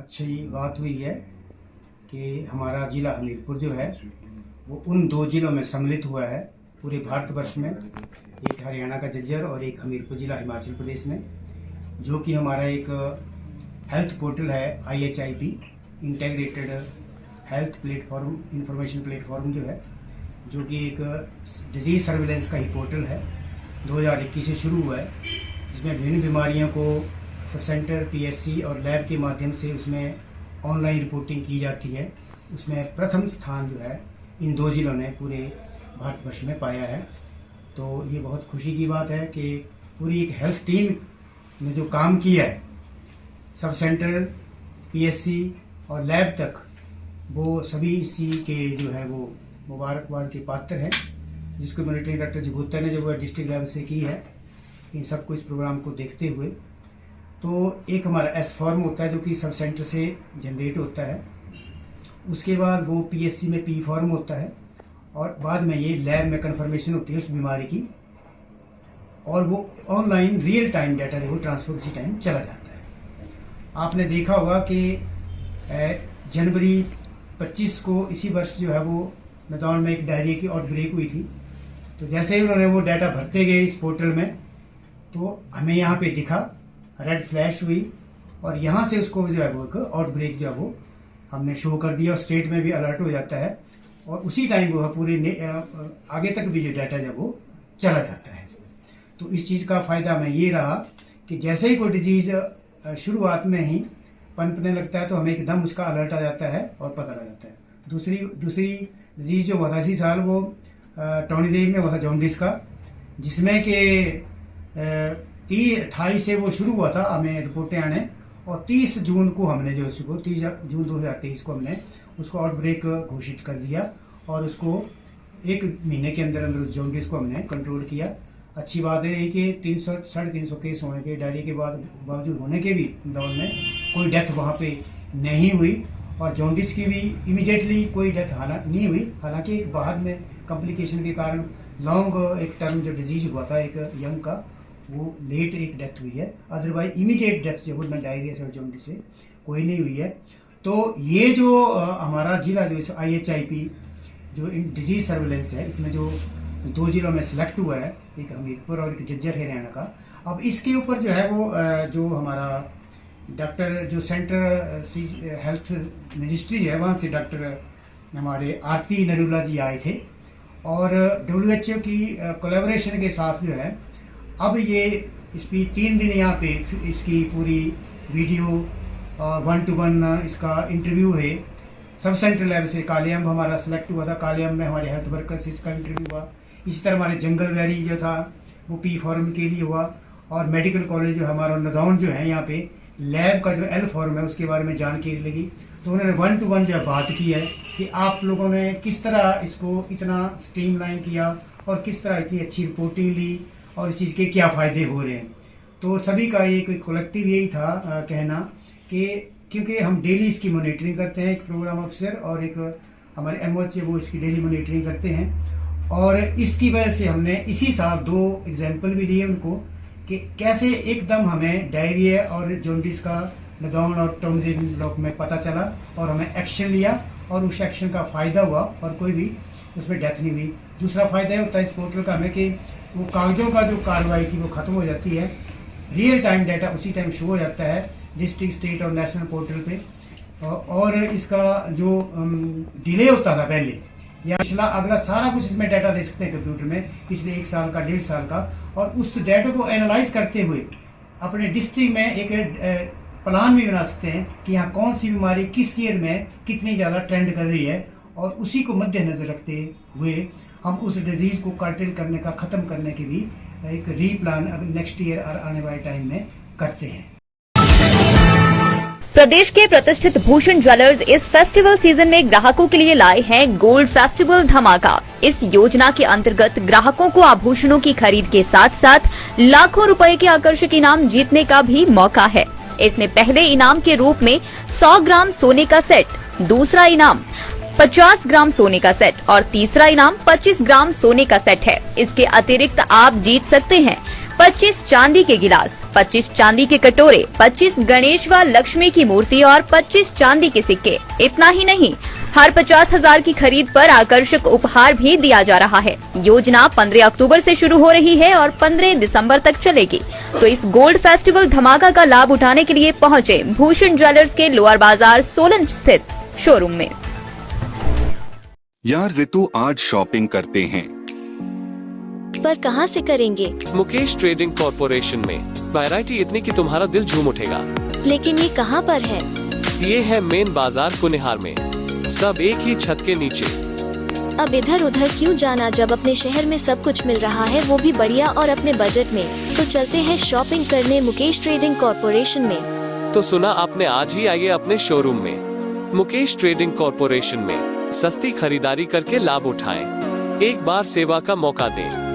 अच्छी बात हुई है कि हमारा जिला हमीरपुर जो है वो उन दो जिलों में सम्मिलित हुआ है पूरे भारतवर्ष में, एक हरियाणा का झज्जर और एक हमीरपुर जिला हिमाचल प्रदेश में, जो कि हमारा एक हेल्थ पोर्टल है IHIP integrated health platform information platform जो है, जो कि एक डिजीज सर्विलेंस का ही पोर्टल है। 2021 से शुरू हुआ है, जिसमें विभिन्न बीमारियों को सब सेंटर PSC और लैब के माध्यम से उसमें ऑनलाइन रिपोर्टिंग की जाती है। उसमें प्रथम स्थान जो है इन दो जिलों ने पूरे भारतवर्ष में पाया है। तो ये बहुत खुशी की बात है कि पूरी एक हेल्थ टीम ने जो काम किया है सब सेंटर PSC और लैब तक, वो सभी इसी के जो है वो मुबारकबाद के पात्र हैं, जिसको मॉनिटरिंग डॉक्टर जिगोत्ता ने जो डिस्ट्रिक्ट लेवल से की है। इन सबको इस प्रोग्राम को देखते हुए तो एक हमारा S फॉर्म होता है जो कि सब सेंटर से जनरेट होता है, उसके बाद वो PSC में P फॉर्म होता है और बाद में ये लैब में कन्फर्मेशन होती है उस बीमारी की, और वो ऑनलाइन रियल टाइम डाटा जो ट्रांसफर उसी टाइम चला जाता है। आपने देखा होगा कि जनवरी 25 को इसी वर्ष जो है वो नदौन में एक डायरिया की आउटब्रेक हुई थी। तो जैसे ही उन्होंने वो डाटा भरते गए इस पोर्टल में, तो हमें यहाँ पे दिखा, रेड फ्लैश हुई और यहाँ से उसको जो है वो आउटब्रेक जो है वो हमने शो कर दिया और स्टेट में भी अलर्ट हो जाता है, और उसी टाइम वो पूरे आगे तक भी जो डाटा जो वो चला जाता है। तो इस चीज़ का फायदा हमें ये रहा कि जैसे ही कोई डिजीज शुरुआत में ही पनपने लगता है तो हमें एकदम उसका अलर्ट आ जाता है और पता लग जाता है। दूसरी डिजीज जो हुआ था इसी साल वो टोनीलेग में हुआ था, जॉन्डिस का, जिसमें कि 28 से वो शुरू हुआ था हमें रिपोर्टें आने, और 30 जून को हमने जो उसको 30 जून 2023 को हमने उसको आउटब्रेक घोषित कर दिया और उसको 1 महीने के अंदर अंदर उस जॉन्डिस को हमने कंट्रोल किया। अच्छी बात है कि 300-350 केस होने के डायरिया के बावजूद होने के भी दौर में कोई डेथ वहाँ पे नहीं हुई, और जॉन्डिस की भी इमीडिएटली कोई डेथ नहीं हुई। हालांकि एक बाद में कॉम्प्लिकेशन के कारण लॉन्ग एक टर्म जो डिजीज हुआ था एक यंग का, वो लेट एक डेथ हुई है। अदरवाइज इमीडिएट डेथ जो है डायरिया से और जॉन्डिस से कोई नहीं हुई है। तो ये जो हमारा जिला जो इस IHIP जो डिजीज सर्विलेंस है, इसमें जो 2 जिलों में सिलेक्ट हुआ है, एक हमीरपुर और एक झज्जर हरियाणा का, अब इसके ऊपर जो है वो जो हमारा डॉक्टर जो सेंटर हेल्थ मिनिस्ट्री है वहाँ से डॉक्टर हमारे आरती नरूला जी आए थे, और WHO की कोलैबोरेशन के साथ जो है अब ये इसकी 3 दिन यहाँ पे इसकी पूरी वीडियो 1-to-1 इसका इंटरव्यू है। सब सेंटर लैब से कालियम हमारा सिलेक्ट हुआ था, कालियम में हमारे हेल्थ वर्कर से इसका इंटरव्यू हुआ। इसी तरह हमारे जंगल वैली जो था वो P फॉर्म के लिए हुआ, और मेडिकल कॉलेज जो हमारा नदौन जो है यहाँ पे लैब का जो L फॉर्म है उसके बारे में जानकारी लगी। तो उन्होंने 1-to-1 जो बात की है कि आप लोगों ने किस तरह इसको इतना स्ट्रीमलाइन किया और किस तरह इतनी अच्छी रिपोर्टिंग ली और इस चीज़ के क्या फ़ायदे हो रहे हैं। तो सभी का एक कलेक्टिव यही था कहना कि क्योंकि हम डेली इसकी मॉनिटरिंग करते हैं, एक प्रोग्राम ऑफिसर और एक हमारे MOH वो इसकी डेली मॉनिटरिंग करते हैं, और इसकी वजह से हमने इसी साल 2 एग्जाम्पल भी दिए उनको कि कैसे एकदम हमें डायरिया और जॉन्डिस का नदौन और टोनीलेग ब्लॉक में पता चला और हमें एक्शन लिया, और उस एक्शन का फ़ायदा हुआ और कोई भी उसमें डेथ नहीं हुई। दूसरा फ़ायदा होता है इस पोर्टल का हमें कि वो कागजों का जो कार्रवाई थी वो ख़त्म हो जाती है, रियल टाइम डाटा उसी टाइम शो हो जाता है डिस्ट्रिक्ट, स्टेट और नेशनल पोर्टल पे, और इसका जो डिले होता था पहले या पिछला अगला सारा कुछ इसमें डाटा दे सकते हैं कंप्यूटर में, पिछले 1 साल का 1.5 साल का, और उस डाटा को एनालाइज करते हुए अपने डिस्ट्रिक्ट में एक प्लान भी बना सकते हैं कि यहाँ कौन सी बीमारी किस ईयर में कितनी ज़्यादा ट्रेंड कर रही है, और उसी को मद्देनजर रखते हुए हम उस डिजीज को कर्टेल करने का, ख़त्म करने की भी एक रीप्लान अब नेक्स्ट ईयर और आने वाले टाइम में करते हैं। प्रदेश के प्रतिष्ठित भूषण ज्वेलर्स इस फेस्टिवल सीजन में ग्राहकों के लिए लाए हैं गोल्ड फेस्टिवल धमाका। इस योजना के अंतर्गत ग्राहकों को आभूषणों की खरीद के साथ साथ लाखों रुपए के आकर्षक इनाम जीतने का भी मौका है। इसमें पहले इनाम के रूप में 100 ग्राम सोने का सेट, दूसरा इनाम 50 ग्राम सोने का सेट और तीसरा इनाम 25 ग्राम सोने का सेट है। इसके अतिरिक्त आप जीत सकते हैं 25 चांदी के गिलास, 25 चांदी के कटोरे, 25 गणेश व लक्ष्मी की मूर्ति और 25 चांदी के सिक्के। इतना ही नहीं, हर 50,000 की खरीद पर आकर्षक उपहार भी दिया जा रहा है। योजना 15 अक्टूबर से शुरू हो रही है और 15 दिसंबर तक चलेगी। तो इस गोल्ड फेस्टिवल धमाका का लाभ उठाने के लिए पहुंचे भूषण ज्वेलर्स के लोअर बाजार सोलन स्थित शोरूम में। यार ऋतु, आज शॉपिंग करते हैं, पर कहाँ से करेंगे? मुकेश ट्रेडिंग कॉर्पोरेशन में वैरायटी इतनी कि तुम्हारा दिल झूम उठेगा। लेकिन ये कहाँ पर है? ये है मेन बाजार कुनिहार में, सब एक ही छत के नीचे। अब इधर उधर क्यों जाना जब अपने शहर में सब कुछ मिल रहा है, वो भी बढ़िया और अपने बजट में। तो चलते हैं शॉपिंग करने मुकेश ट्रेडिंग कॉर्पोरेशन में। तो सुना आपने, आज ही आइए अपने शोरूम में मुकेश ट्रेडिंग कॉर्पोरेशन में सस्ती खरीदारी करके लाभ उठाएं। एक बार सेवा का मौका दें।